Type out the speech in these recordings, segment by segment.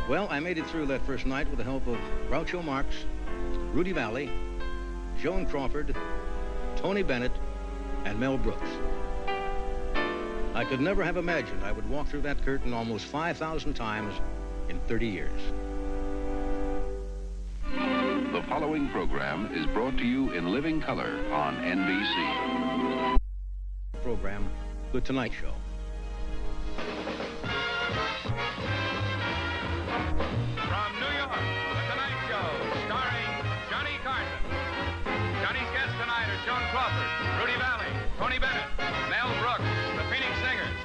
Well, I made it through that first night with the help of Groucho Marx, Rudy Valley, Joan Crawford, Tony Bennett, and Mel Brooks. I could never have imagined I would walk through that curtain almost 5,000 times in 30 years. The following program is brought to you in living color on NBC. Program, The Tonight Show. From New York, The Tonight Show, starring Johnny Carson. Johnny's guests tonight are Joan Crawford, Rudy Valley, Tony Bennett, Mel Brooks, the Phoenix Singers,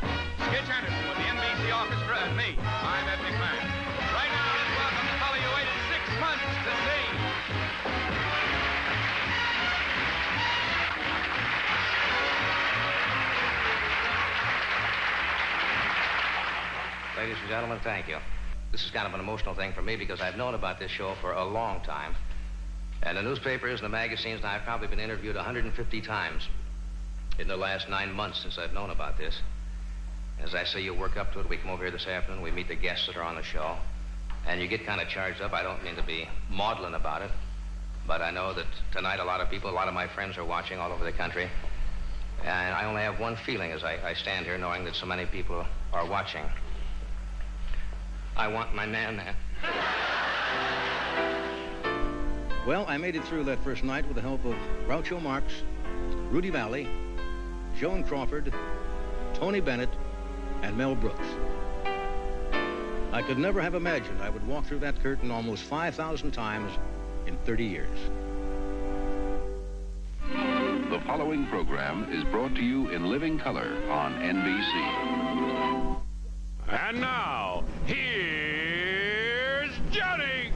Skitch Anderson with the NBC Orchestra, and me. I'm Ed McMahon. Right now, let's welcome the fellow you waited 6 months to see. Ladies and gentlemen, thank you. This is kind of an emotional thing for me because I've known about this show for a long time. And the newspapers and the magazines, and I've probably been interviewed 150 times in the last 9 months since I've known about this. As I say, you work up to it. We come over here this afternoon, we meet the guests that are on the show, and you get kind of charged up. I don't mean to be maudlin about it, but I know that tonight a lot of people, a lot of my friends are watching all over the country, and I only have one feeling as I stand here knowing that so many people are watching. I want my man. Well, I made it through that first night with the help of Groucho Marx, Rudy Valley, Joan Crawford, Tony Bennett, and Mel Brooks. I could never have imagined I would walk through that curtain almost 5,000 times in 30 years. The following program is brought to you in living color on NBC. And now, here's Johnny!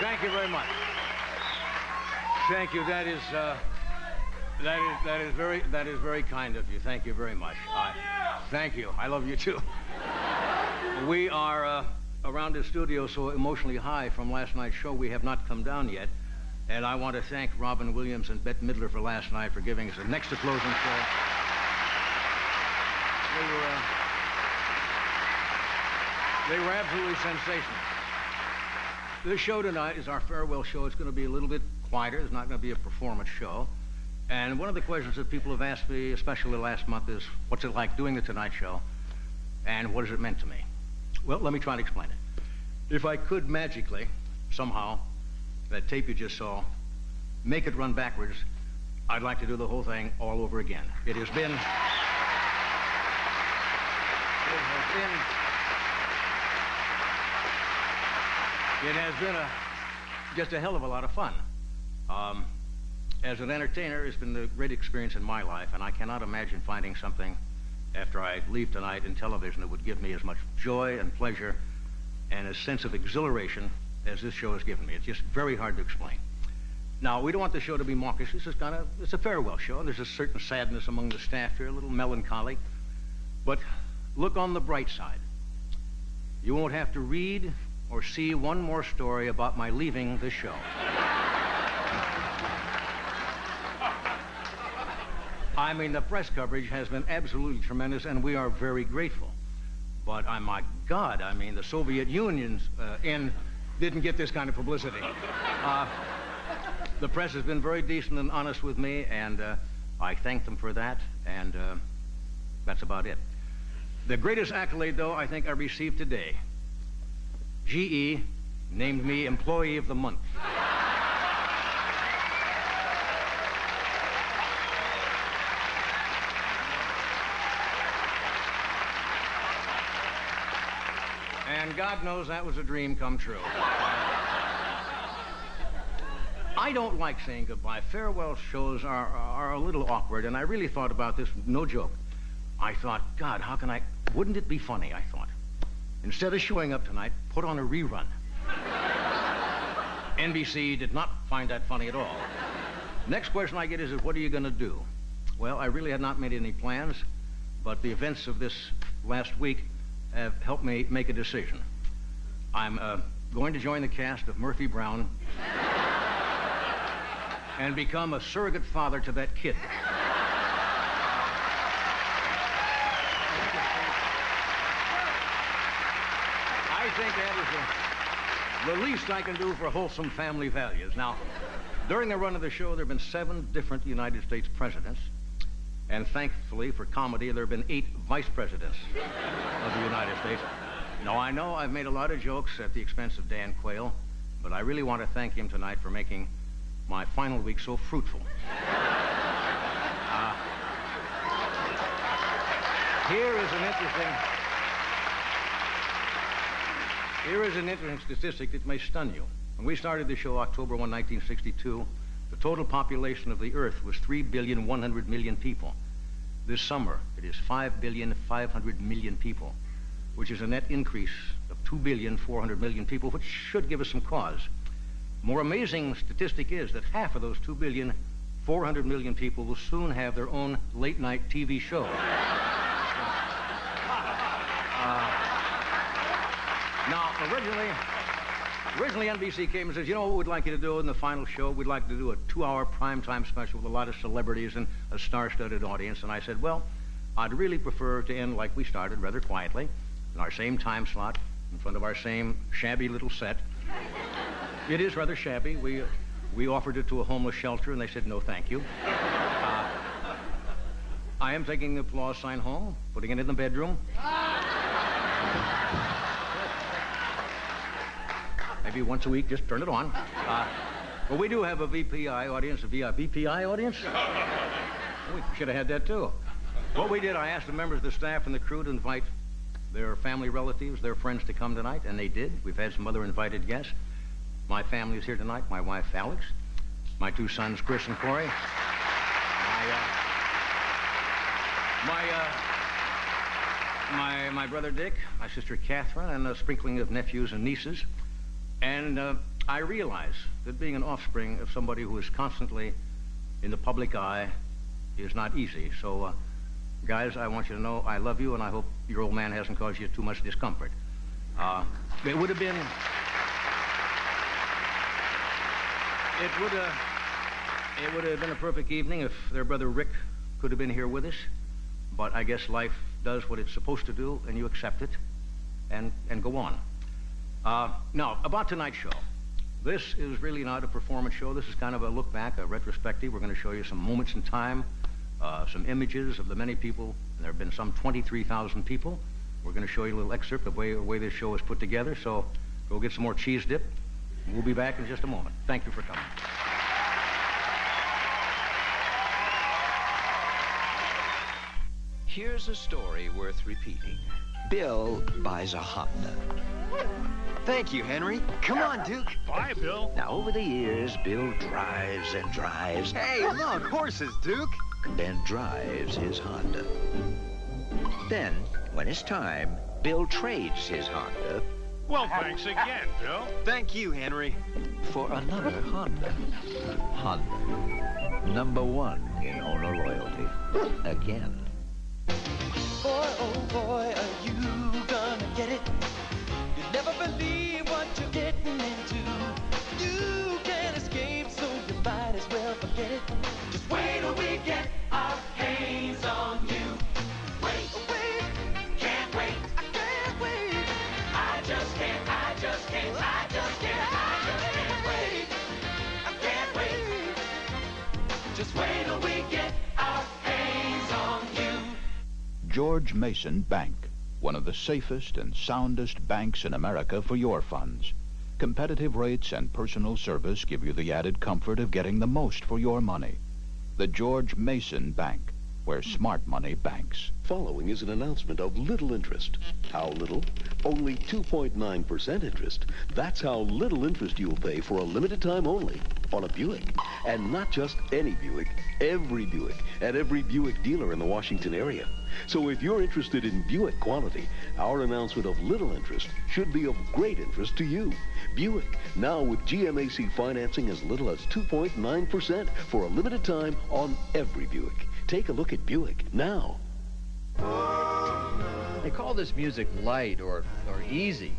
Thank you very much. Thank you. That is very kind of you. Thank you very much. Thank you. I love you too. We are around the studio so emotionally high from last night's show. We have not come down yet, and I want to thank Robin Williams and Bette Midler for last night for giving us a next to closing show. They were absolutely sensational. This show tonight is our farewell show. It's going to be a little bit quieter. It's not going to be a performance show. And one of the questions that people have asked me, especially last month, is what's it like doing the Tonight Show, and what has it meant to me? Well, let me try to explain it. If I could magically, somehow, that tape you just saw, make it run backwards, I'd like to do the whole thing all over again. It has been just a hell of a lot of fun. As an entertainer, it's been a great experience in my life, and I cannot imagine finding something after I leave tonight in television that would give me as much joy and pleasure and a sense of exhilaration as this show has given me. It's just very hard to explain. Now, we don't want the show to be mawkish. This is it's a farewell show, and there's a certain sadness among the staff here, a little melancholy. But look on the bright side. you won't have to read or see one more story about my leaving this show. I mean, the press coverage has been absolutely tremendous, and we are very grateful. But, my God, I mean, the Soviet Union's end didn't get this kind of publicity. The press has been very decent and honest with me, and I thank them for that, and that's about it. The greatest accolade, though, I think I received today. GE named me Employee of the Month. And God knows that was a dream come true. I don't like saying goodbye. Farewell shows are a little awkward, and I really thought about this, no joke. I thought, God, how can wouldn't it be funny, I thought. Instead of showing up tonight, put on a rerun. NBC did not find that funny at all. Next question I get is, what are you going to do? Well, I really had not made any plans, but the events of this last week have helped me make a decision. I'm going to join the cast of Murphy Brown and become a surrogate father to that kid. I think that is the least I can do for wholesome family values. Now, during the run of the show, there have been 7 different United States presidents. And thankfully, for comedy, there have been 8 vice presidents of the United States. Now, I know I've made a lot of jokes at the expense of Dan Quayle, but I really want to thank him tonight for making my final week so fruitful. Here is an interesting statistic that may stun you. When we started the show October 1, 1962, the total population of the Earth was 3,100,000,000 people. This summer, it is 5,500,000,000 people, which is a net increase of 2,400,000,000 people, which should give us some cause. More amazing statistic is that half of those 2,400,000,000 people will soon have their own late-night TV show. Now, originally NBC came and says, you know what we'd like you to do in the final show? We'd like to do a 2-hour primetime special with a lot of celebrities and a star-studded audience. And I said, well, I'd really prefer to end like we started, rather quietly, in our same time slot, in front of our same shabby little set. It is rather shabby. We offered it to a homeless shelter, and they said, no, thank you. I am taking the applause sign home, putting it in the bedroom. Maybe once a week, just turn it on. Well, we do have a VPI audience, a VPI audience. We should have had that, too. What we did, I asked the members of the staff and the crew to invite their family relatives, their friends to come tonight, and they did. We've had some other invited guests. My family is here tonight, my wife, Alex, my 2 sons, Chris and Corey, my brother Dick, my sister Catherine, and a sprinkling of nephews and nieces. And I realize that being an offspring of somebody who is constantly in the public eye is not easy. So, guys, I want you to know I love you, and I hope your old man hasn't caused you too much discomfort. It would have been a perfect evening if their brother Rick could have been here with us. But I guess life does what it's supposed to do, and you accept it and go on. Now, about tonight's show. This is really not a performance show. This is kind of a look back, a retrospective. We're going to show you some moments in time, some images of the many people. And there have been some 23,000 people. We're going to show you a little excerpt of the way this show is put together. So go get some more cheese dip. We'll be back in just a moment. Thank you for coming. Here's a story worth repeating. Bill buys a Honda. Thank you, Henry. Come on, Duke. Bye, Bill. Now, over the years, Bill drives and drives. Hey, look, horses, Duke. Then drives his Honda. Then, when it's time, Bill trades his Honda Well, thanks again, Bill. Thank you, Henry. for another Honda. Honda. Number 1 in owner loyalty. Again. Boy, oh boy, are you gonna get it? George Mason Bank, one of the safest and soundest banks in America for your funds. Competitive rates and personal service give you the added comfort of getting the most for your money. The George Mason Bank, where smart money banks. Following is an announcement of little interest. How little? Only 2.9% interest. That's how little interest you'll pay for a limited time only on a Buick. And not just any Buick, every Buick at every Buick dealer in the Washington area. So if you're interested in Buick quality, our announcement of little interest should be of great interest to you. Buick, now with GMAC financing as little as 2.9% for a limited time on every Buick. Take a look at Buick now. They call this music light or easy,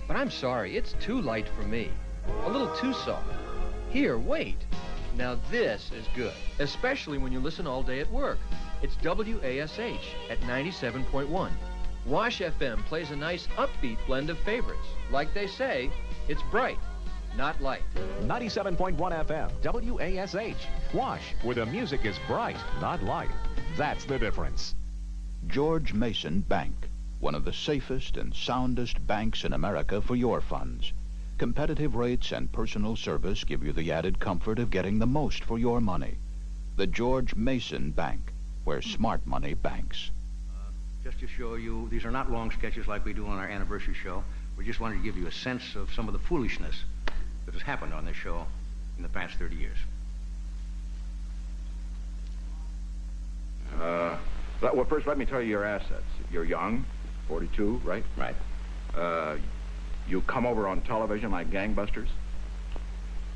but I'm sorry, it's too light for me. A little too soft. Here, wait. Now this is good, especially when you listen all day at work. It's WASH at 97.1. Wash FM plays a nice upbeat blend of favorites. Like they say, it's bright, not light. 97.1 FM, WASH. Wash, where the music is bright, not light. That's the difference. George Mason Bank, one of the safest and soundest banks in America for your funds. Competitive rates and personal service give you the added comfort of getting the most for your money. The George Mason Bank, where smart money banks. Just to show you, these are not long sketches like we do on our anniversary show. We just wanted to give you a sense of some of the foolishness that has happened on this show in the past 30 years. Well, first, let me tell you your assets. You're young, 42, right? Right. You come over on television like gangbusters.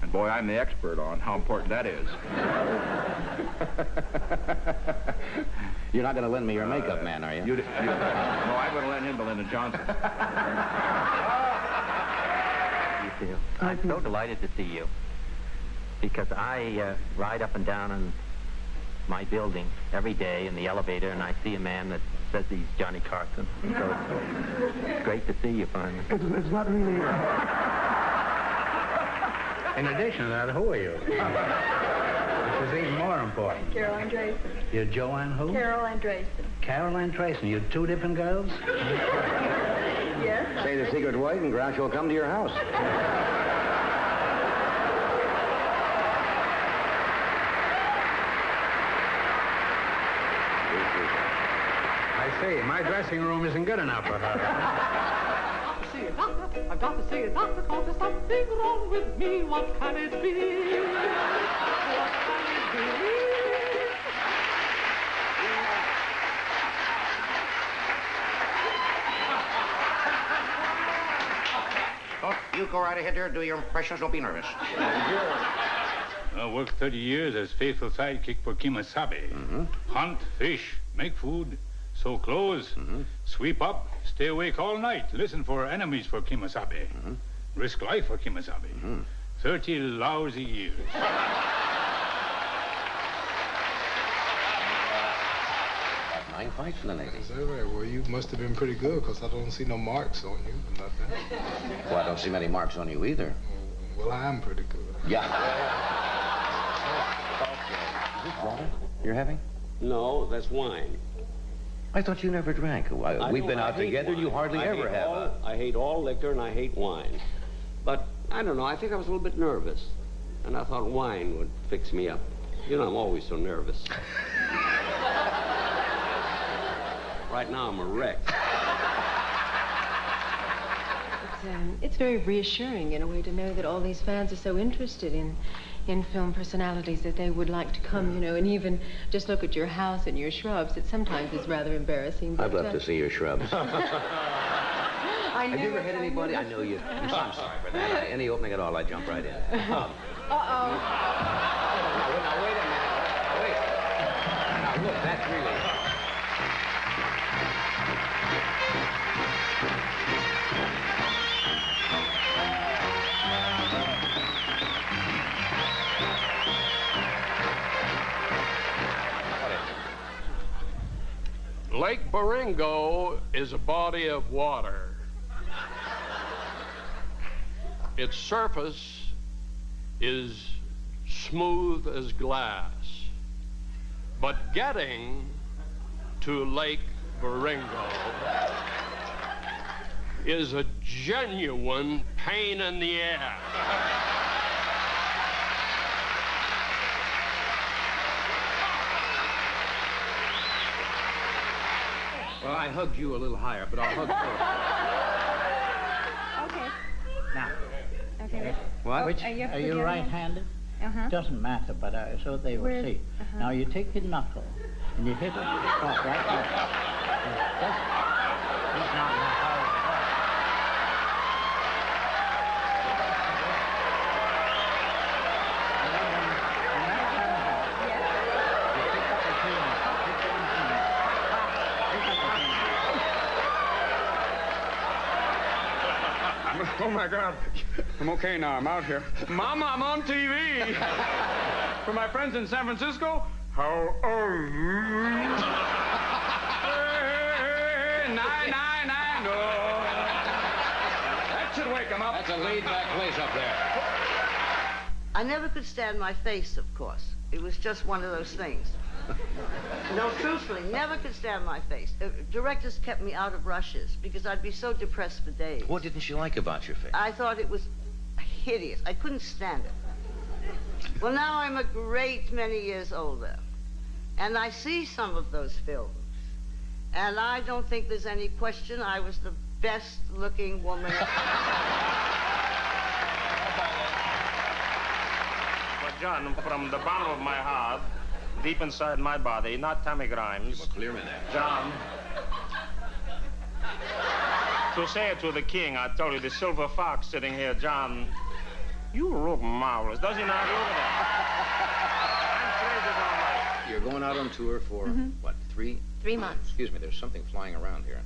And boy, I'm the expert on how important that is. You're not going to lend me your makeup man, are you? No, I'm going to lend him to Lyndon Johnson. I'm so delighted to see you because I ride up and down in my building every day in the elevator, and I see a man that says he's Johnny Carson. So it's great to see you finally. It's not really. In addition to that, who are you? This is even more important. Carol Andreessen. You're Joanne who? Carol Andreessen. Carol Andreessen. You're two different girls? Yes. Say the secret word and Grouch will come to your house. I see. My dressing room isn't good enough for her. See a doctor. I've got to see a doctor because there's something wrong with me. What can it be? What can it be? Oh, you go right ahead there, do your impressions, don't be nervous. I worked 30 years as faithful sidekick for Kimasabe. Hunt, fish, make food, sew clothes, sweep up, stay awake all night, listen for enemies for Kimasabe, risk life for Kimasabe. 30 lousy years. 9 fights in the Navy. Is that right? Well, you must have been pretty good because I don't see no marks on you or nothing. Well, I don't see many marks on you either. Well, I am pretty good. Yeah. Is this water you're having? No, that's wine. I thought you never drank. We've been out together. You hardly ever have. I hate all liquor and I hate wine. But I don't know. I think I was a little bit nervous. And I thought wine would fix me up. You know, I'm always so nervous. Right now, I'm a wreck. It's very reassuring in a way to know that all these fans are so interested in film personalities that they would like to come, you know, and even just look at your house and your shrubs. It sometimes is rather embarrassing. I'd love to see your shrubs. I Have you ever had anybody? I know you. I'm sorry for that. Any opening at all, I jump right in. Uh-oh. Now, wait a minute. Wait. Now, look, that's really... Lake Baringo is a body of water. Its surface is smooth as glass. But getting to Lake Baringo is a genuine pain in the ass. Well, I hugged you a little higher, but I'll hug first. Okay. Now, Okay. What? which, Are you are you forgetting? right-handed? Uh-huh. Doesn't matter, but so they will Where- see. uh-huh. Now you take your knuckle and you hit it spot right there. That's not how it works. And then when that comes out, you pick up the key and pick it in the Oh, my God. I'm okay now. I'm out here. Mama, I'm on TV. For my friends in San Francisco, how are you? Hey, nine, no. That should wake them up. That's a laid-back place up there. I never could stand my face, of course. It was just one of those things. No, truthfully, never could stand my face. Directors kept me out of rushes because I'd be so depressed for days. What didn't you like about your face? I thought it was hideous. I couldn't stand it. Well, now I'm a great many years older, and I see some of those films, and I don't think there's any question I was the best-looking woman. But, John, from the bottom of my heart, deep inside my body, not Tammy Grimes. Well, clear me that. John. To say it to the king, I told you, the silver fox sitting here, John, you look marvelous. Does he not? Look at that. I'm crazy all night. You're going out on tour for, what, 3? 3 months. Excuse me, there's something flying around here.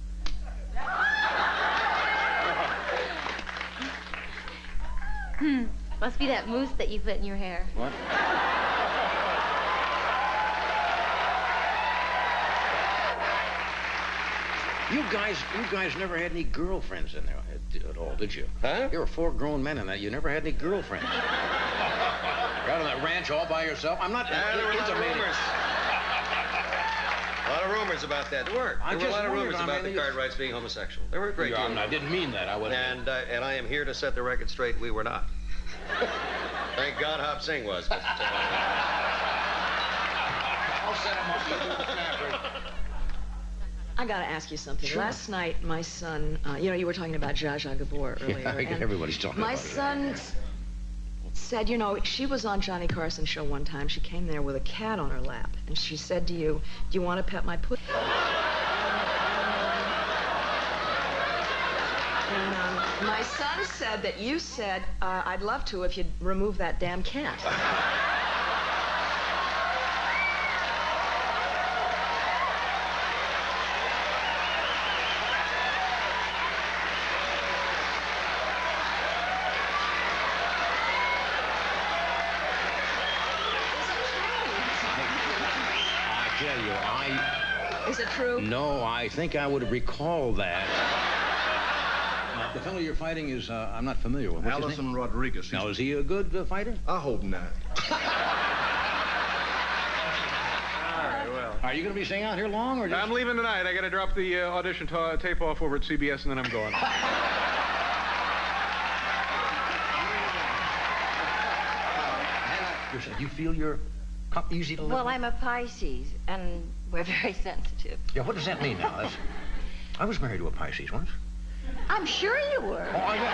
Must be that mousse that you put in your hair. What? You guys never had any girlfriends in there at all, did you? Huh? You were 4 grown men in that. You never had any girlfriends. You're out on that ranch all by yourself. I'm not. There were a lot of rumors. A lot of rumors about that. There were. There were a lot of rumors about the Cartwrights being homosexual. There were a great deal. I didn't mean that. I wasn't. And I am here to set the record straight. We were not. Thank God Hop Singh was. But, I'll set him up. You do the snappers. I gotta ask you something. Sure. Last night, my son, you were talking about Zsa Zsa Gabor earlier. Yeah, and everybody's talking about it. My son said, she was on Johnny Carson's show one time. She came there with a cat on her lap, and she said to you, "Do you want to pet my pussy?" And my son said that you said, "I'd love to if you'd remove that damn cat." Is it true? No, I think I would recall that. The fellow you're fighting is, I'm not familiar with. What's his Allison name? Rodriguez. Now, is he a good fighter? I hope not. All right, well. Are you going to be staying out here long, or just... I'm leaving tonight. I got to drop the audition tape off over at CBS, and then I'm going. You feel you're easy to live Well, with? I'm a Pisces, and we're very sensitive. Yeah, what does that mean now? I was married to a Pisces once. I'm sure you were. Oh, yeah.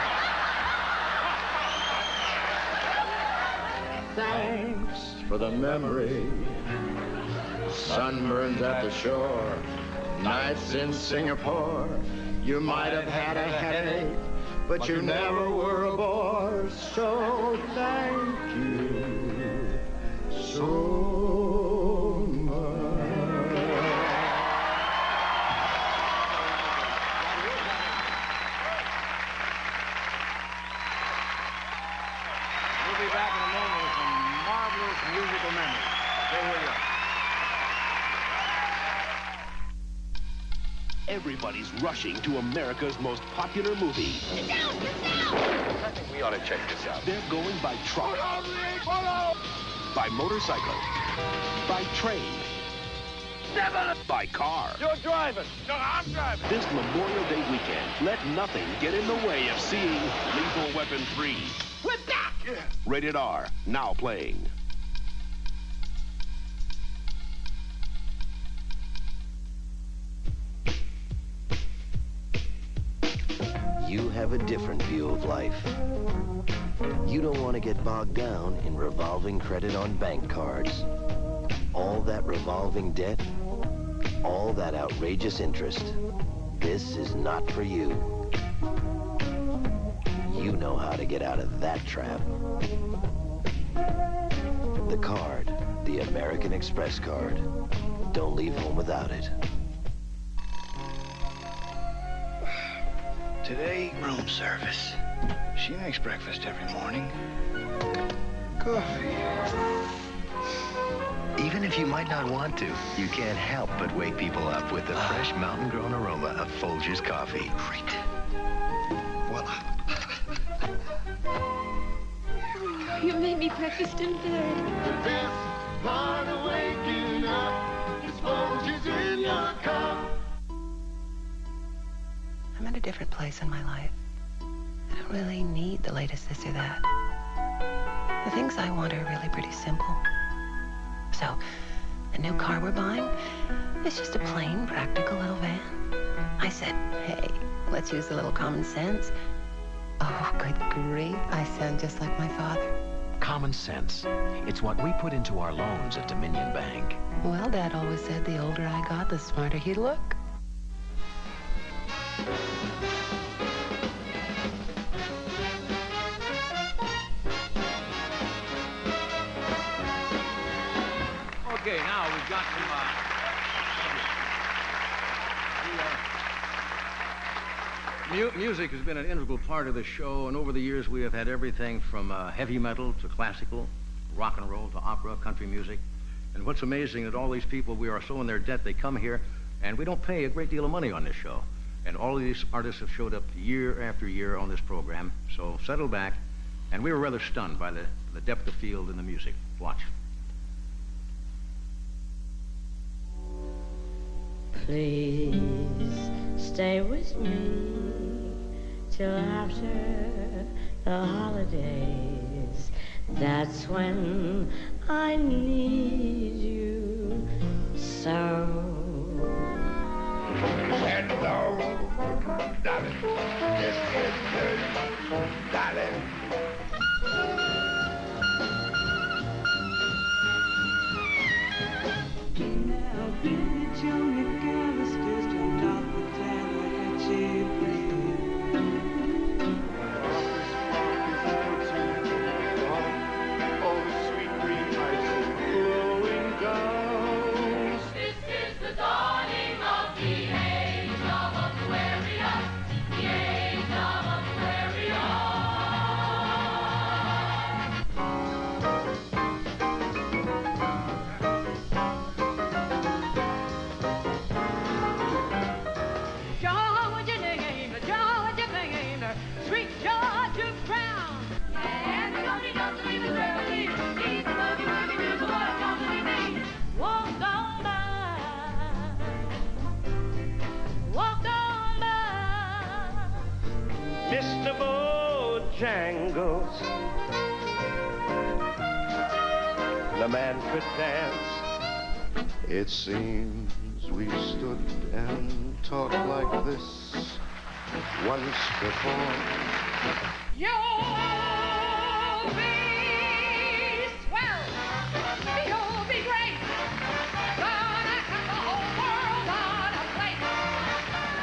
Thanks for the memory. Sunburns at the shore. Nights in Singapore. You might have had a headache, but you never were a bore. So thank you so much. We'll be back in a moment with some marvelous musical memories. Stay with us. Everybody's rushing to America's most popular movie. I think we ought to check this out. They're going by truck, by motorcycle, by train, by car. You're driving. No, I'm driving. This Memorial Day weekend, let nothing get in the way of seeing Lethal Weapon 3. We're back. Rated R, now playing. You have a different view of life. You don't want to get bogged down in revolving credit on bank cards. All that revolving debt, all that outrageous interest. This is not for you. You know how to get out of that trap. The card, the American Express card. Don't leave home without it. Today, room service. She makes breakfast every morning. Coffee. Even if you might not want to, you can't help but wake people up with the fresh mountain-grown aroma of Folgers coffee. Great. Voila. You made me breakfast in bed. The best part of waking up is Folgers in your cup. I'm at a different place in my life. I don't really need the latest this or that. The things I want are really pretty simple. So, the new car we're buying is just a plain, practical little van. I said, hey, let's use a little common sense. Oh, good grief, I sound just like my father. Common sense. It's what we put into our loans at Dominion Bank. Well, Dad always said the older I got, the smarter he'd look. Okay, now we've got some, music has been an integral part of the show, and over the years we have had everything from heavy metal to classical, rock and roll to opera, country music. And what's amazing that all these people, we are so in their debt, they come here, and we don't pay a great deal of money on this show. And all of these artists have showed up year after year on this program, so settle back. And we were rather stunned by the depth of field in the music. Watch. Please stay with me till after the holidays. That's when I need you so. Hello, darling. Yes, yes, darling. Now, baby, Junior Galveston jumped off the town like a cheap Oh, sweet green icing flowing down. This is the dawning of the age of Aquarius, the age of Aquarius. Georgia name, sweet Georgia Brown. And the only doesn't even really need the boogie woogie music, what a company need. Walk on by, Mr. Bojangles, the man could dance. It seems we stood and talked like this once before. You'll be swell, you'll be great, gonna have the whole world on a plate.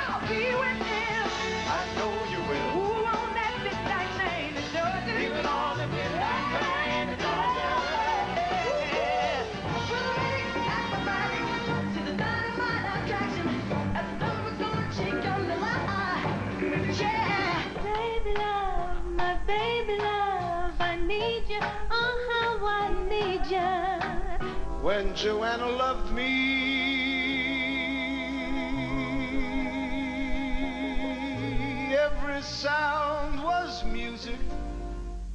I'll be with him. I know you will. Who on that midnight lane in Georgia? Even on the midnight train in Georgia. To the dynamite attraction, as the number's gonna shake your little eye. Yeah, baby love, my baby love, I need you, oh how I need you. When Joanna loved me, every sound was music.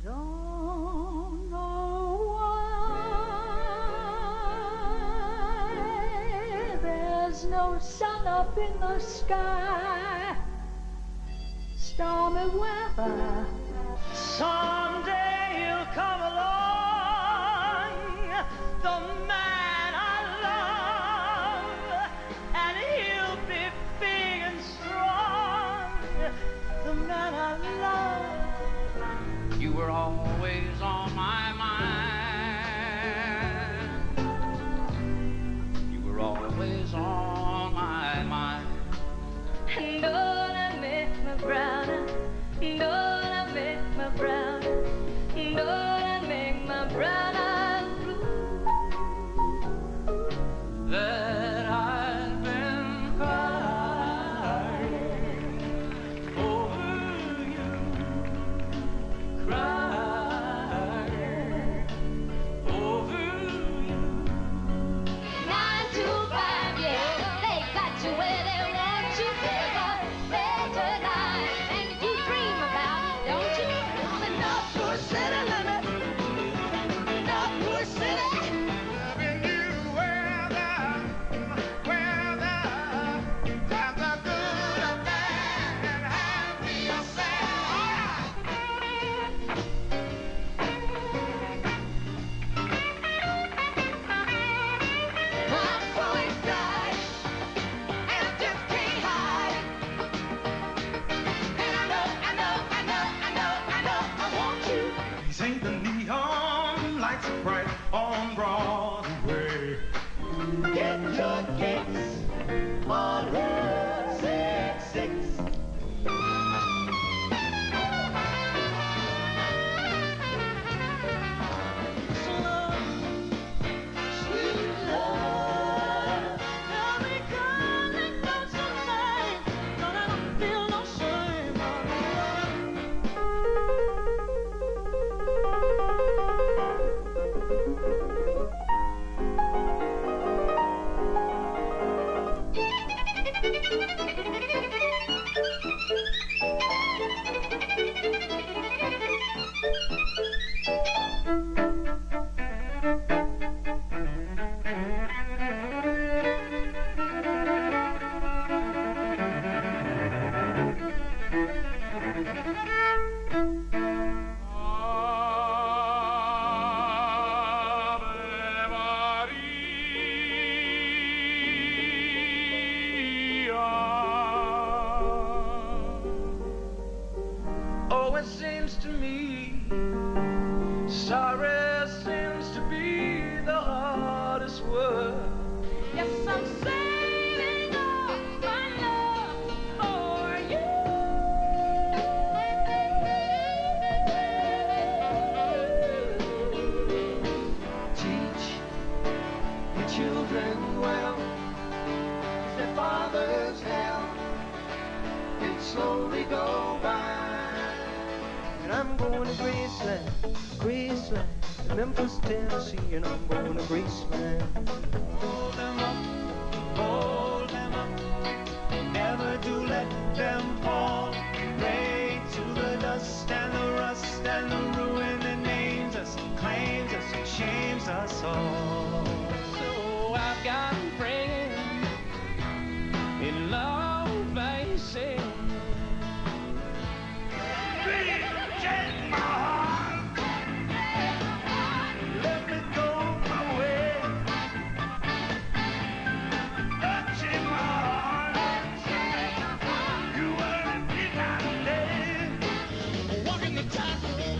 Don't know why there's no sun up in the sky. Stormy weather. Someday he'll come along, the man I love, and he'll be big and strong, the man I love. You were always on my mind. You were always on my mind. And don't make me browner, don't make me browner, don't make my brown eyes blue. That I've been crying over you, crying over you. 9 to 5, yeah, they got you where they want you. Better tonight, and you dream about it, don't you? Enough for city limit, enough for city. Loving you whether times are good or bad, and happy or sad. I'm so excited, and I just can't hide it. And I want you. These ain't the neon lights bright on Broadway. Get your kicks on Route 66. Sweet love, tell me come and go tonight, but I don't feel no shame on Oh, it seems to me sorry seems to be the hardest word. Yes, I'm saving all my love for you. Teach your children well. Their father's hell can slowly go by. And I'm going to Graceland, Graceland, Memphis, Tennessee, and I'm going to Graceland. Hold them up, never do let them fall. Pray to the dust and the rust and the ruin that names us, claims us, and shames us all. So I've got praying in love faces. Take my heart, let me go my way. Touching my heart, you were in midnight day. Walking the tightrope,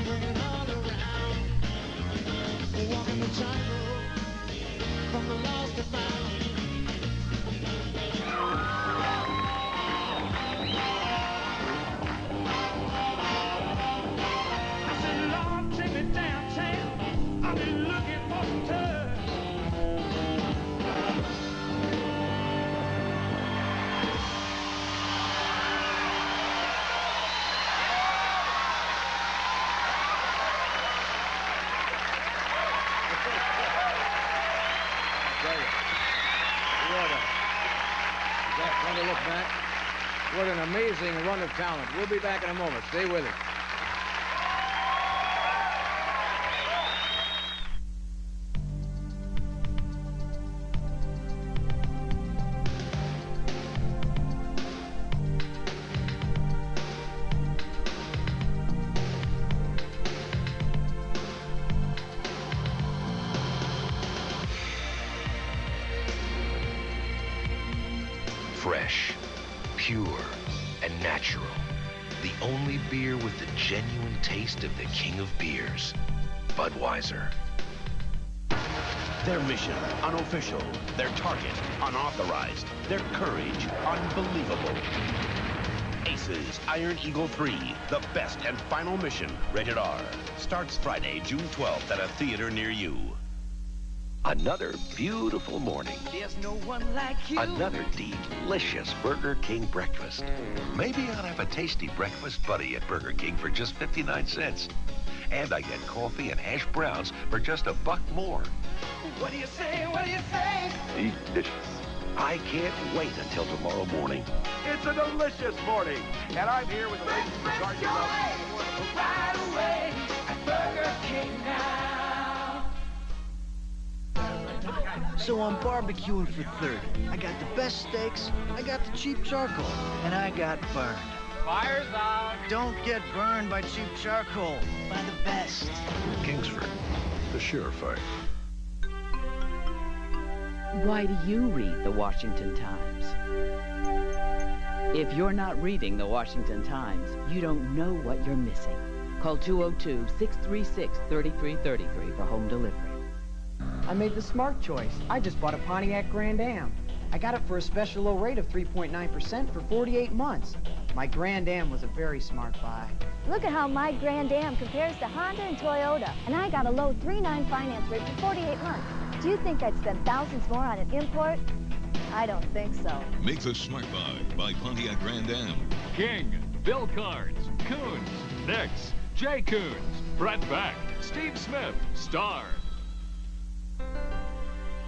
bringing all around. Walking the tightrope, from the lost to found. I said, Lord, take me downtown. I've been looking for some touch. Want to look back? What an amazing run of talent. We'll be back in a moment. Stay with us. pure and natural. The only beer with the genuine taste of the king of beers, Budweiser. Their mission, unofficial. Their target, unauthorized. Their courage, unbelievable. Aces, Iron Eagle 3, the best and final mission, rated R. Starts Friday, June 12th at a theater near you. Another beautiful morning. There's no one like you. Another delicious Burger King breakfast. Maybe I'll have a tasty breakfast buddy at Burger King for just 59 cents. And I get coffee and hash browns for just $1 more. What do you say? What do you say? Delicious. I can't wait until tomorrow morning. It's a delicious morning, and I'm here with the ladies from Carson. Right away at Burger King now. So I'm barbecuing for 30. I got the best steaks, I got the cheap charcoal, and I got burned. Fire's out. Don't get burned by cheap charcoal. Buy the best. Kingsford, the surefire. Why do you read the Washington Times? If you're not reading the Washington Times, you don't know what you're missing. Call 202-636-3333 for home delivery. I made the smart choice. I just bought a Pontiac Grand Am. I got it for a special low rate of 3.9% for 48 months. My Grand Am was a very smart buy. Look at how my Grand Am compares to Honda and Toyota. And I got a low 3.9 finance rate for 48 months. Do you think I'd spend thousands more on an import? I don't think so. Make the smart buy Pontiac Grand Am. King, Bill Cards, Coons, Nix, Jay Coons, Brett Beck, Steve Smith, Star.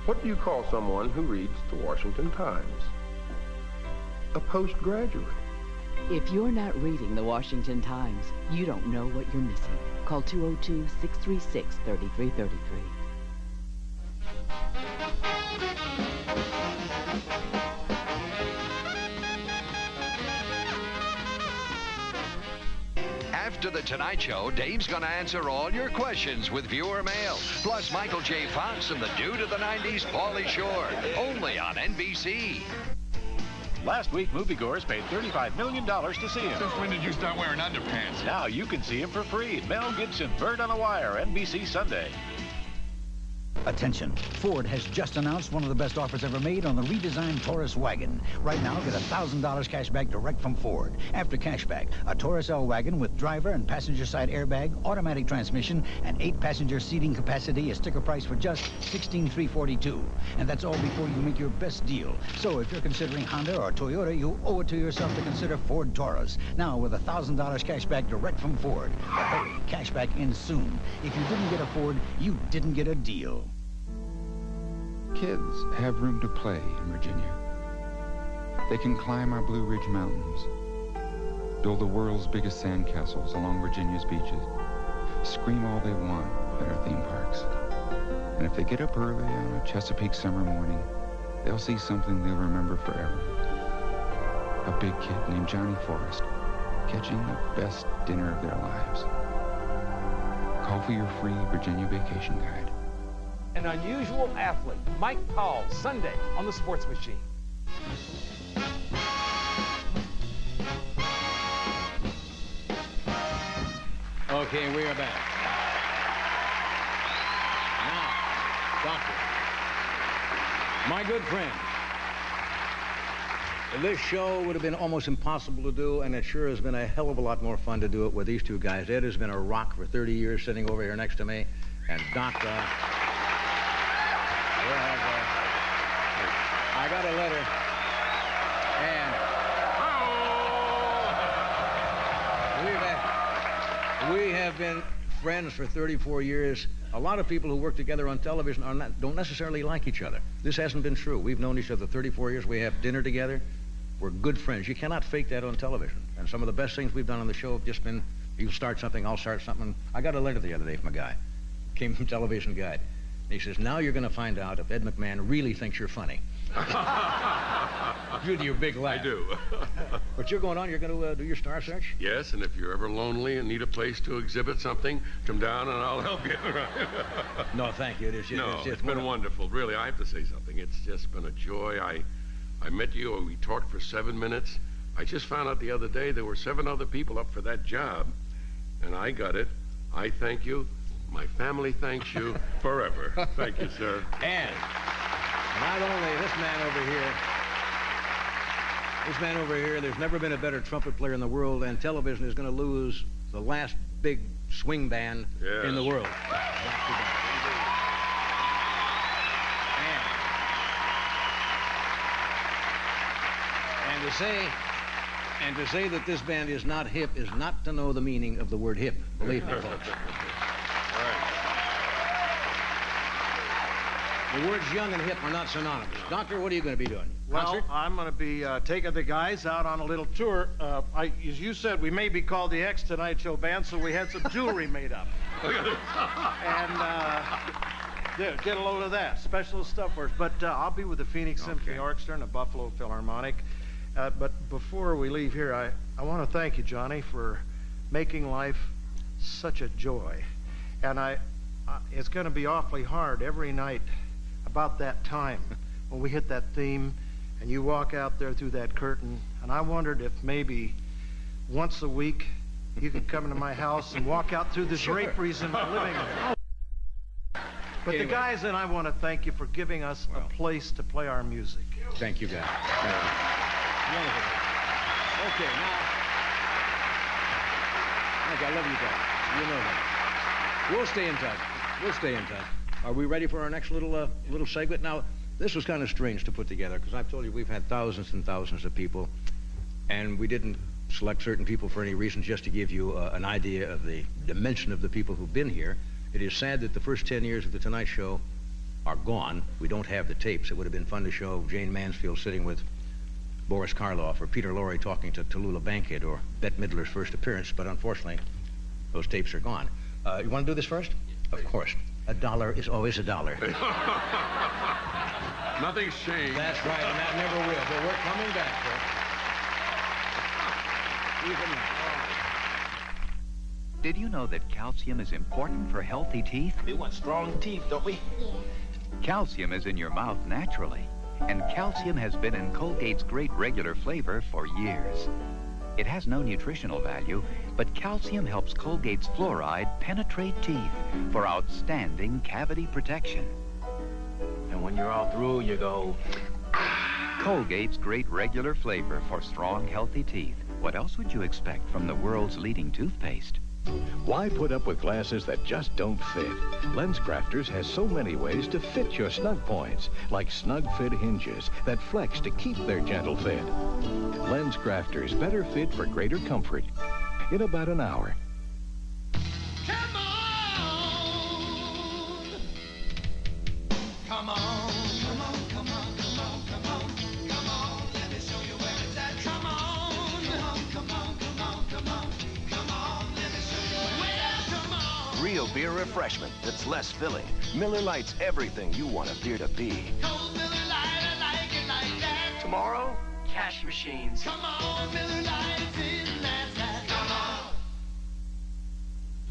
What do you call someone who reads the Washington Times? A postgraduate. If you're not reading the Washington Times, you don't know what you're missing. Call 202-636-3333. After The Tonight Show, Dave's going to answer all your questions with viewer mail. Plus Michael J. Fox and the dude of the 90s, Pauly Shore. Only on NBC. Last week, moviegoers paid $35 million to see him. Since when did you start wearing underpants? Now you can see him for free. Mel Gibson, Bird on the Wire, NBC Sunday. Attention, Ford has just announced one of the best offers ever made on the redesigned Taurus wagon. Right now, get $1,000 cash back direct from Ford. After cashback, a Taurus L wagon with driver and passenger side airbag, automatic transmission, and 8-passenger seating capacity is sticker price for just $16,342. And that's all before you make your best deal. So if you're considering Honda or Toyota, you owe it to yourself to consider Ford Taurus. Now with $1,000 cash back direct from Ford. But hurry, cashback ends soon. If you didn't get a Ford, you didn't get a deal. Kids have room to play in Virginia. They can climb our Blue Ridge Mountains, build the world's biggest sandcastles along Virginia's beaches, scream all they want at our theme parks. And if they get up early on a Chesapeake summer morning, they'll see something they'll remember forever. A big kid named Johnny Forrest catching the best dinner of their lives. Call for your free Virginia Vacation Guide. An unusual athlete, Mike Powell, Sunday on the Sports Machine. Okay, we are back. Now, Doctor, my good friend, this show would have been almost impossible to do, and it sure has been a hell of a lot more fun to do it with these two guys. Ed has been a rock for 30 years sitting over here next to me, and Doc, I got a letter, and we have been friends for 34 years. A lot of people who work together on television don't necessarily like each other. This hasn't been true. We've known each other 34 years. We have dinner together. We're good friends. You cannot fake that on television. And some of the best things we've done on the show have just been, you start something, I'll start something. I got a letter the other day from a guy. Came from Television Guide. And he says, now you're going to find out if Ed McMahon really thinks you're funny. You do your big laugh. I do. But you're going on, you're going to do your star search? Yes, and if you're ever lonely and need a place to exhibit something, come down and I'll help you. No, thank you. It's been wonderful. Really, I have to say something. It's just been a joy. I met you, we talked for 7 minutes, I just found out the other day there were 7 other people up for that job, and I got it. I thank you. My family thanks you forever. Thank you, sir. And not only this man over here, there's never been a better trumpet player in the world, and television is going to lose the last big swing band in the world. And to say that this band is not hip is not to know the meaning of the word hip. Believe me, folks. The words young and hip are not synonymous. Doctor, what are you going to be doing? Well, I'm going to be taking the guys out on a little tour. As you said, we may be called the X Tonight Show Band, so we had some jewelry made up. And get a load of that. Special stuff for us. But I'll be with the Phoenix Symphony Orchestra and the Buffalo Philharmonic. But before we leave here, I want to thank you, Johnny, for making life such a joy. And it's going to be awfully hard every night about that time when we hit that theme and you walk out there through that curtain. And I wondered if maybe once a week you could come into my house and walk out through the draperies in my living room. But the guys and I want to thank you for giving us a place to play our music. Thank you, guys. Wonderful. Okay, now. Look, I love you guys. You know that. We'll stay in touch. We'll stay in touch. Are we ready for our next little segment? Now, this was kind of strange to put together because I've told you we've had thousands and thousands of people, and we didn't select certain people for any reason, just to give you an idea of the dimension of the people who've been here. It is sad that the first 10 years of The Tonight Show are gone. We don't have the tapes. It would have been fun to show Jane Mansfield sitting with Boris Karloff, or Peter Lorre talking to Tallulah Bankhead, or Bette Midler's first appearance, but unfortunately, those tapes are gone. You want to do this first? Of course. $1 is always $1. Nothing's changed. That's right, and that never will. But we're coming back, sir. Even now. Did you know that calcium is important for healthy teeth? We want strong teeth, don't we? Calcium is in your mouth naturally, and calcium has been in Colgate's Great Regular Flavor for years. It has no nutritional value, but calcium helps Colgate's fluoride penetrate teeth for outstanding cavity protection. And when you're all through, you go... Colgate's Great Regular Flavor for strong, healthy teeth. What else would you expect from the world's leading toothpaste? Why put up with glasses that just don't fit? LensCrafters has so many ways to fit your snug points, like snug fit hinges that flex to keep their gentle fit. LensCrafters better fit for greater comfort in about an hour. Come on, come on, come on, come on, come on, come on, let me show you where it's at. Come on, come on, come on, come on, come on, come on, let me show you where it's at. Come on. Real beer refreshment that's less filling. Miller Lite's everything you want a beer to be. Cold Miller Lite, I like it like that. Tomorrow, cash machines. Come on, Miller Lite, isn't that? Come on.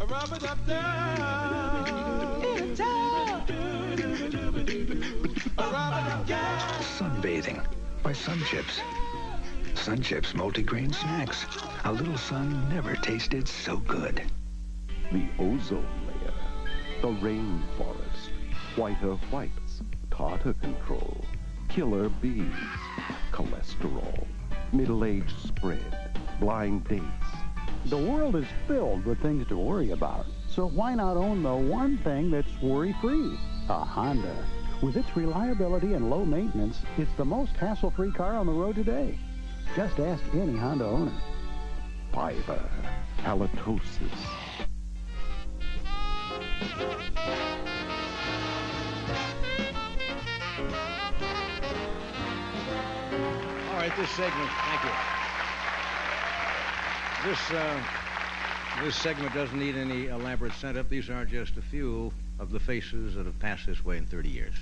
Rub it up down. In town. Sunbathing by Sun Chips. Sun Chips multigrain snacks. A little sun never tasted so good. The ozone layer, the rainforest, whiter whites, tartar control, killer bees, cholesterol, middle-aged spread, blind dates. The world is filled with things to worry about, so why not own the one thing that's worry-free? A Honda. With its reliability and low maintenance, it's the most hassle-free car on the road today. Just ask any Honda owner. Fiber, halitosis. All right, this segment, thank you. This segment doesn't need any elaborate setup. These are just a few of the faces that have passed this way in 30 years.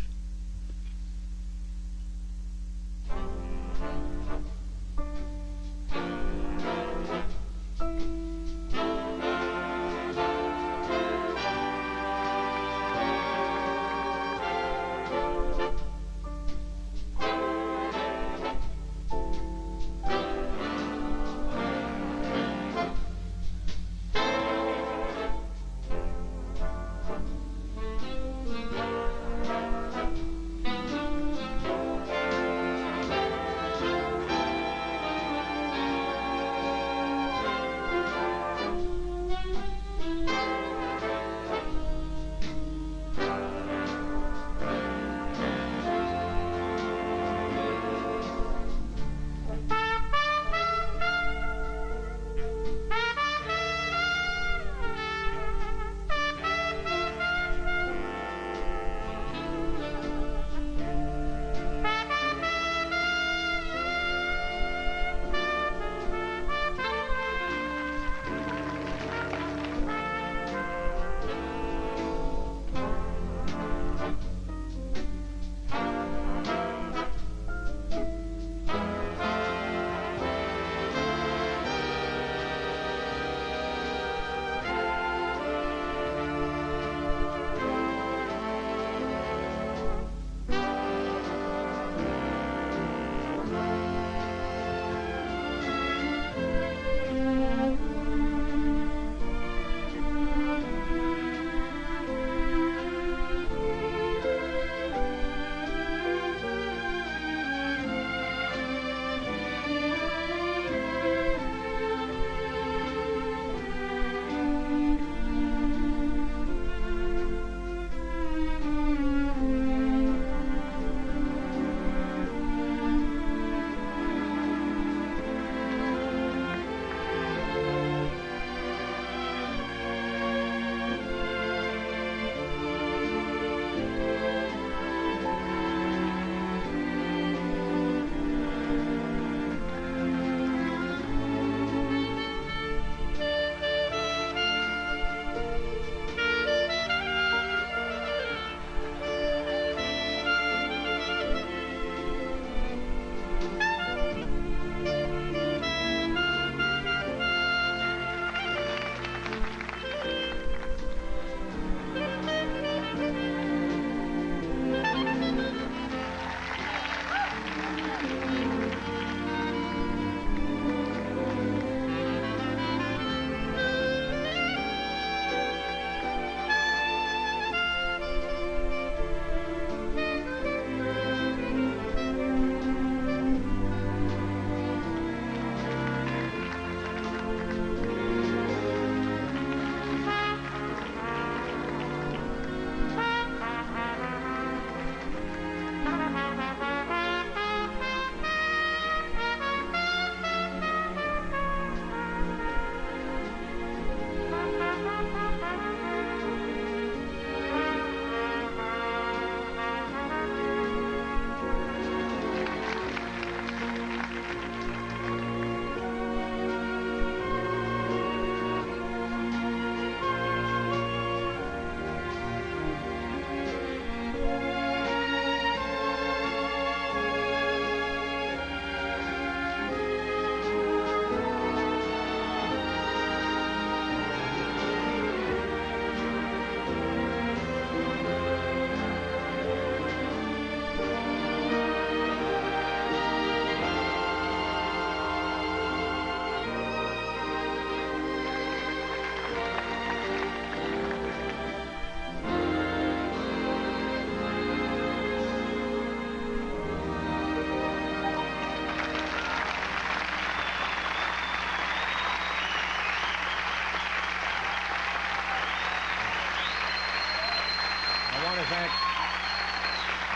fact,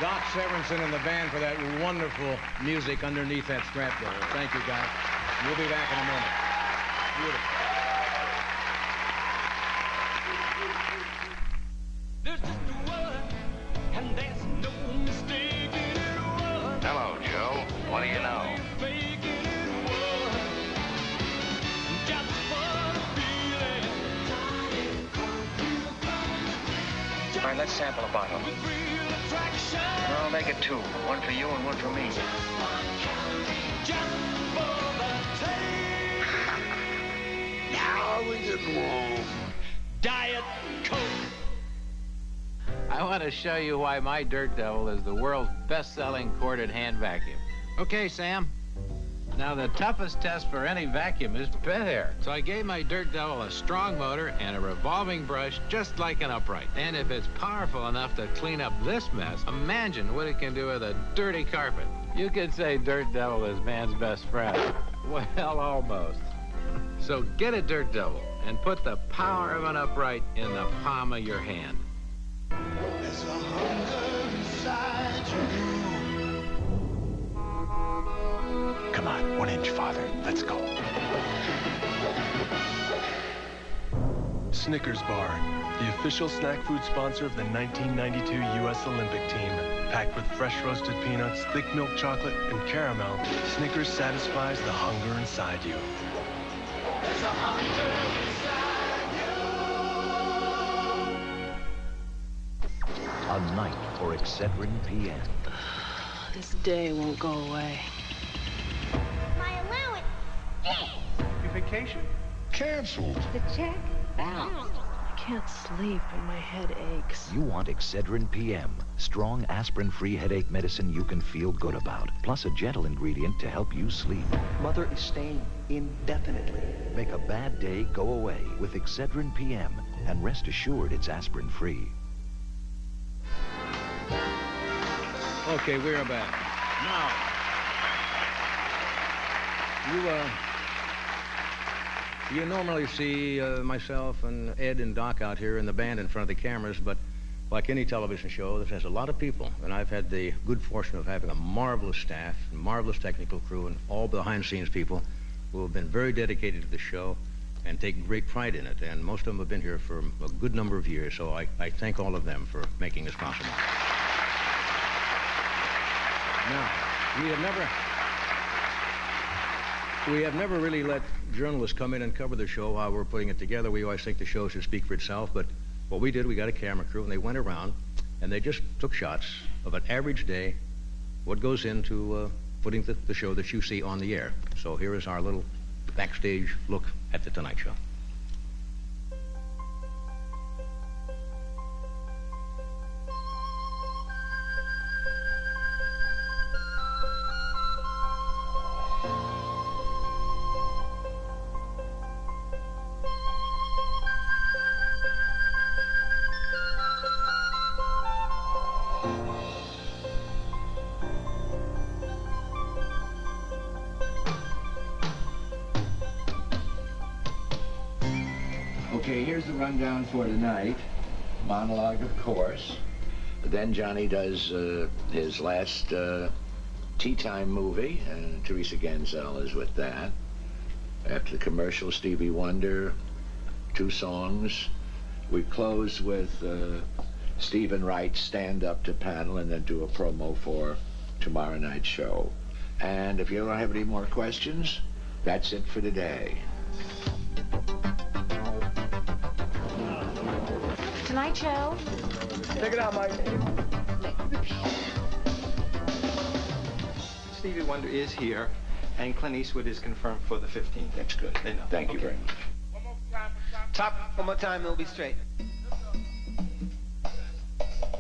Doc Severinsen and the band for that wonderful music underneath that strap there. Thank you, guys. We'll be back in a moment. Beautiful. There's just a word, and there's no mistake in it. Hello, Joe. What do you know? All right, let's sample a bottle. I'll make it two. One for you and one for me. Now we can roll. Diet Coke. I want to show you why my Dirt Devil is the world's best-selling corded hand vacuum. Okay, Sam. Now, the toughest test for any vacuum is bed hair. So I gave my Dirt Devil a strong motor and a revolving brush just like an upright. And if it's powerful enough to clean up this mess, imagine what it can do with a dirty carpet. You could say Dirt Devil is man's best friend. Well, almost. So get a Dirt Devil and put the power of an upright in the palm of your hand. There's a hunger inside you. Come on, 1 inch farther. Let's go. Snickers Bar, the official snack food sponsor of the 1992 U.S. Olympic team. Packed with fresh roasted peanuts, thick milk chocolate, and caramel, Snickers satisfies the hunger inside you. There's a hunger inside you. A night for Excedrin PM. This day won't go away. My allowance. Your vacation? Canceled. The check bounced. I can't sleep and my head aches. You want Excedrin PM, strong aspirin-free headache medicine you can feel good about, plus a gentle ingredient to help you sleep. Mother is staying indefinitely. Make a bad day go away with Excedrin PM, and rest assured it's aspirin-free. Okay, we're back. Now, you normally see myself and Ed and Doc out here in the band in front of the cameras, but like any television show, this has a lot of people, and I've had the good fortune of having a marvelous staff, and marvelous technical crew, and all behind-the-scenes people who have been very dedicated to the show and take great pride in it, and most of them have been here for a good number of years, so I thank all of them for making this possible. Now, we have never really let journalists come in and cover the show while we're putting it together. We always think the show should speak for itself, but what we did, we got a camera crew, and they went around, and they just took shots of an average day, what goes into putting the show that you see on the air. So here is our little backstage look at The Tonight Show. Okay, here's the rundown for tonight. Monologue, of course. Then Johnny does his last tea time movie, and Teresa Ganzel is with that. After the commercial, Stevie Wonder, 2 songs. We close with Stephen Wright's Stand Up to Panel, and then do a promo for tomorrow night's show. And if you don't have any more questions, that's it for today. Tonight Show. Take it out, Mike. Stevie Wonder is here, and Clint Eastwood is confirmed for the 15th. That's good. They know. Thank you very much. Top, one more time, it'll be straight.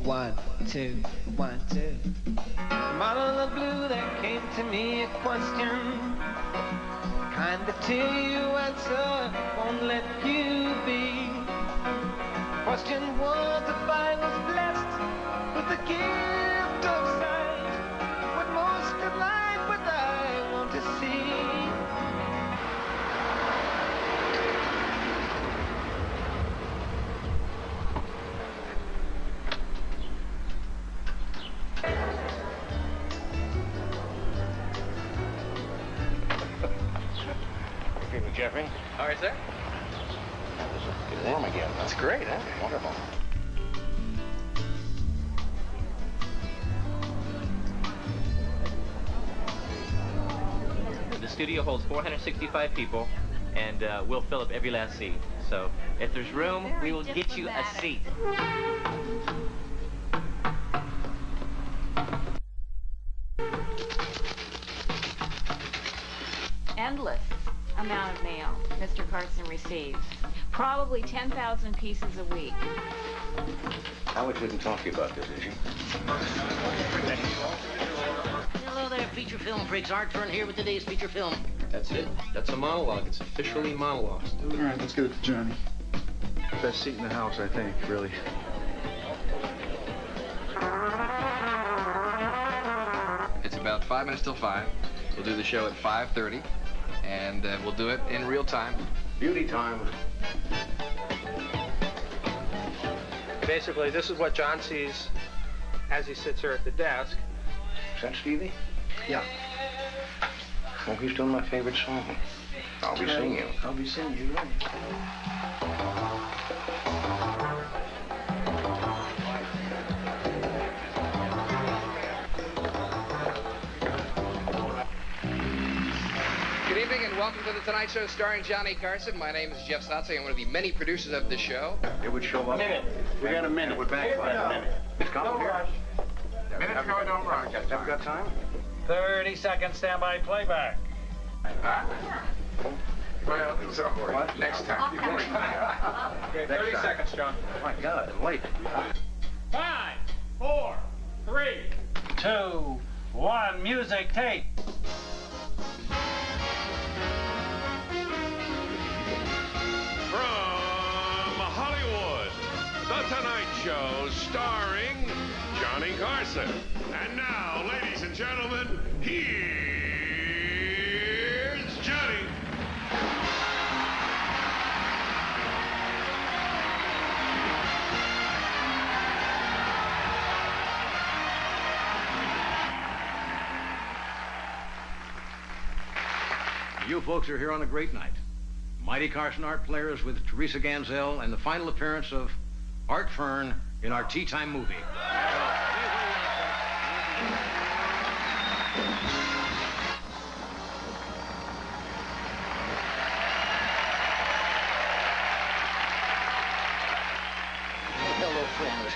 1, 2, 1, 2. Bottle of blue, there came to me a question. Kind of till you answer, won't let you be. Question was if I was blessed with the gift of sight. What most of life would I want to see? Jeffrey. All right, sir. Get warm again. That's great, huh? Wonderful. The studio holds 465 people, and we'll fill up every last seat. So if there's room, we will get you a seat. Endless amount of mail Mr. Carson receives. Probably 10,000 pieces a week. Howard didn't talk to you about this, did she? Hello there, feature film freaks. Art Fern here with today's feature film. That's it. That's a monologue. It's officially monologue. All right, let's get it to Johnny. Best seat in the house, I think, really. It's about 5 minutes till 5. We'll do the show at 5:30, and we'll do it in real time. Beauty time. Basically, this is what John sees as he sits here at the desk. Is that Stevie? Yeah. Well, he's doing my favorite song. I'll be singing you. I'll be singing you, right? Good evening and welcome to The Tonight Show starring Johnny Carson. My name is Jeff Sotsy. I'm one of the many producers of this show. It would show up. We got a minute. We're back by a minute. It's coming here. Minutes go, don't rush. Have we got time? 30 seconds standby playback. Well, so what? Next time. Okay, 30 seconds, John. Oh my God, I'm late. 5, 4, 3, 2, 1. Music tape. From Hollywood, The Tonight Show starring Johnny Carson. And now, ladies and gentlemen, here's Johnny. You folks are here on a great night. Mighty Carson Art Players with Teresa Ganzel and the final appearance of Art Fern in our Tea Time movie. Hello, friends.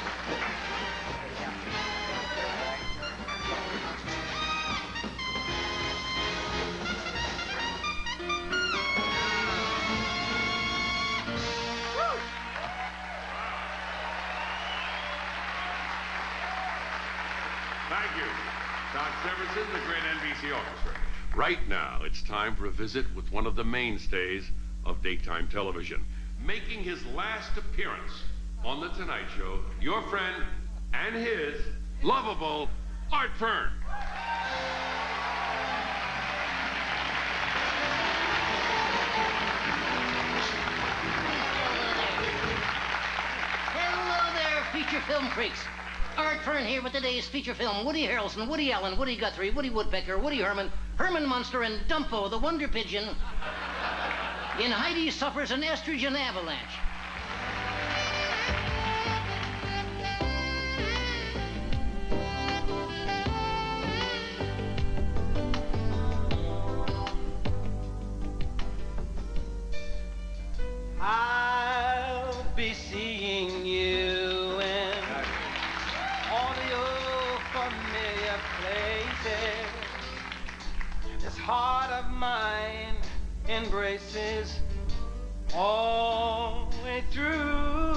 Thank you. Doc Severinsen, the great NBC orchestra. Right now, it's time for a visit with one of the mainstays of daytime television. Making his last appearance on The Tonight Show, your friend and his lovable Art Fern. Hello there, feature film freaks. Art Fern here with today's feature film. Woody Harrelson, Woody Allen, Woody Guthrie, Woody Woodpecker, Woody Herman, Herman Munster, and Dumpo, the Wonder Pigeon, in Heidi Suffers an Estrogen Avalanche. I'll be seeing you in all your familiar places. This heart of mine embraces all the way through.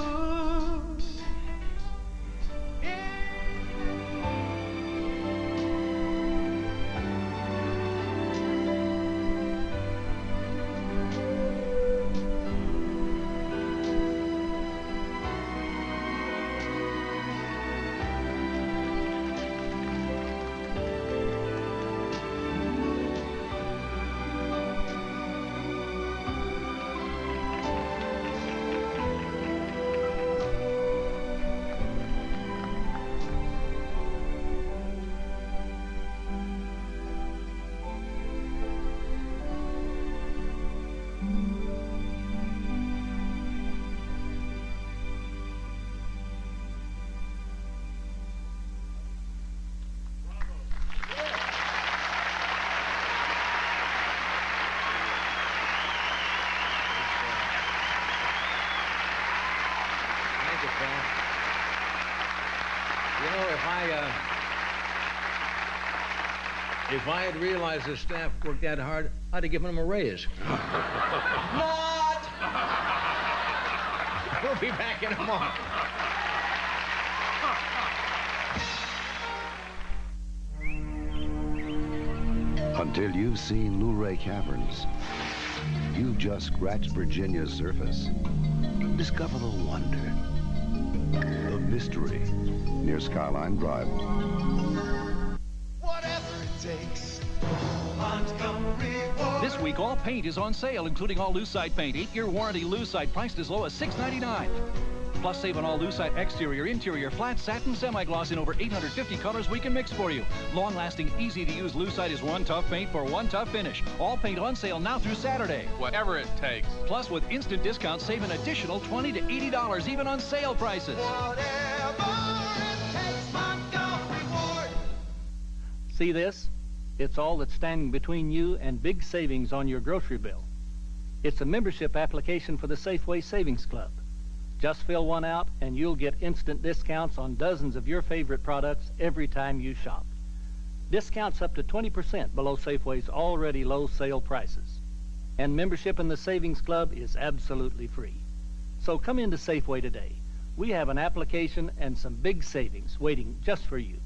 Sam. You know, if I had realized the staff worked that hard, I'd have given them a raise. Not! We'll be back in a moment. Until you've seen Luray Caverns, you've just scratched Virginia's surface. Discover the wonder, the mystery near Skyline Drive. Whatever it takes. Montgomery Ward. This week, all paint is on sale, including all Lucite paint. 8-year warranty Lucite, priced as low as $6.99. Plus, save on all Lucite exterior, interior, flat, satin, semi-gloss in over 850 colors we can mix for you. Long-lasting, easy-to-use Lucite is one tough paint for one tough finish. All paint on sale now through Saturday. Whatever it takes. Plus, with instant discounts, save an additional $20 to $80 even on sale prices. See this? It's all that's standing between you and big savings on your grocery bill. It's a membership application for the Safeway Savings Club. Just fill one out and you'll get instant discounts on dozens of your favorite products every time you shop. Discounts up to 20% below Safeway's already low sale prices. And membership in the Savings Club is absolutely free. So come into Safeway today. We have an application and some big savings waiting just for you.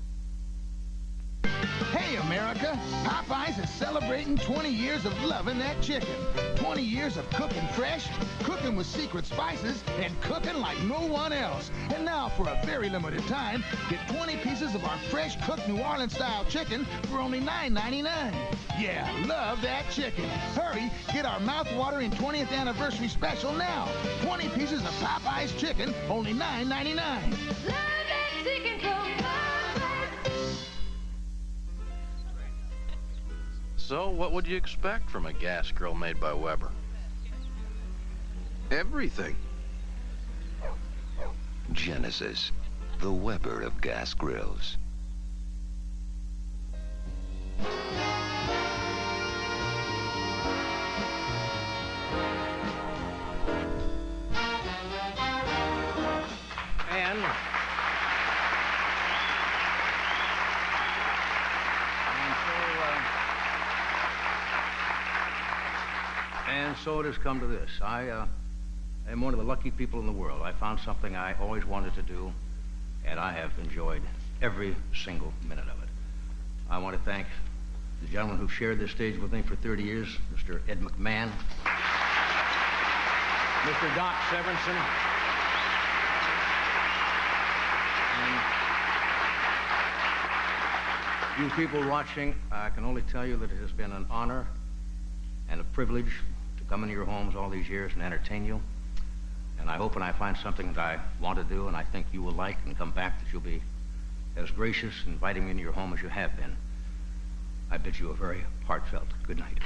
Hey, America! Popeyes is celebrating 20 years of loving that chicken. 20 years of cooking fresh, cooking with secret spices, and cooking like no one else. And now, for a very limited time, get 20 pieces of our fresh cooked New Orleans-style chicken for only $9.99. Yeah, love that chicken. Hurry, get our mouth-watering 20th anniversary special now. 20 pieces of Popeyes chicken, only $9.99. Love that chicken from So, what would you expect from a gas grill made by Weber? Everything. Genesis, the Weber of gas grills. And so it has come to this. I am one of the lucky people in the world. I found something I always wanted to do, and I have enjoyed every single minute of it. I want to thank the gentleman who shared this stage with me for 30 years, Mr. Ed McMahon, Mr. Doc Severinsen, and you people watching. I can only tell you that it has been an honor and a privilege to come into your homes all these years and entertain you. And I hope when I find something that I want to do and I think you will like and come back, that you'll be as gracious inviting me into your home as you have been. I bid you a very heartfelt good night.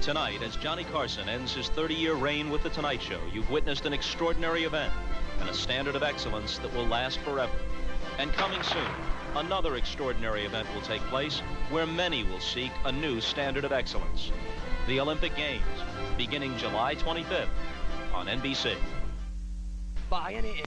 Tonight, as Johnny Carson ends his 30-year reign with The Tonight Show, you've witnessed an extraordinary event and a standard of excellence that will last forever. And coming soon, another extraordinary event will take place where many will seek a new standard of excellence. The Olympic Games, beginning July 25th on NBC. Buy any...